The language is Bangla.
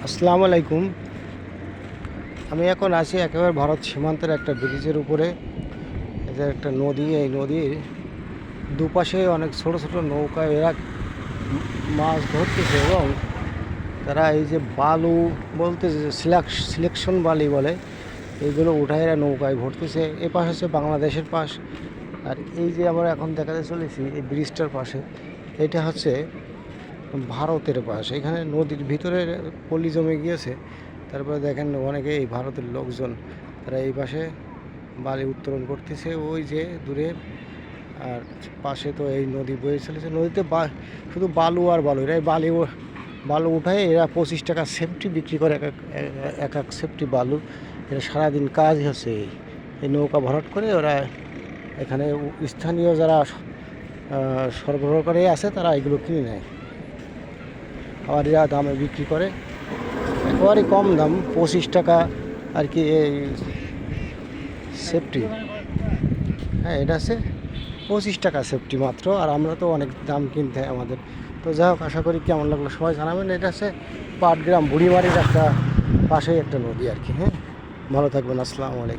আসসালামু আলাইকুম। আমি এখন আছি একেবারে ভারত সীমান্তের একটা ব্রিজের উপরে। এটা একটা নদী। এই নদীর দুপাশে অনেক ছোট ছোট নৌকায় এরা মাছ ধরতেছে এবং তারা এই যে বালু বলতে যে সিলেকশন বালি বলে, এইগুলো উঠায় এরা নৌকায় ভরতেছে। এ পাশ হচ্ছে বাংলাদেশের পাশ, আর এই যে আমরা এখন দেখাতে চলেছি এই ব্রিজটার পাশে, এটা হচ্ছে ভারতের পাশ। এখানে নদীর ভিতরে পলি জমে গিয়েছে। তারপরে দেখেন অনেকে এই ভারতের লোকজন তারা এই পাশে বালি উত্তোলন করতেছে ওই যে দূরে। আর পাশে তো এই নদী বয়ে চলেছে। নদীতে শুধু বালু আর বালু। এরা বালু উঠায় এরা 25 টাকা সেফটি বিক্রি করে, এক এক সেফটি বালু। এরা সারাদিন কাজ হচ্ছে এই নৌকা ভরাট করে। ওরা এখানে স্থানীয় যারা সরবরাহকারী আছে তারা এগুলো কিনে নেয়, আবার এরা দামে বিক্রি করে, একেবারে কম দাম, 25 টাকা আর কি এই সেফটি। হ্যাঁ, এটা আছে 25 টাকা সেফটি মাত্র। আর আমরা তো অনেক দাম কিনতে হয় আমাদের। তো যাই হোক, আশা করি কেমন লাগলো সবাই জানাবেন। এটা আছে পাটগ্রাম বুড়িমারির একটা পাশেই একটা নদী আর কি। হ্যাঁ, ভালো থাকবেন। আসসালামু আলাইকুম।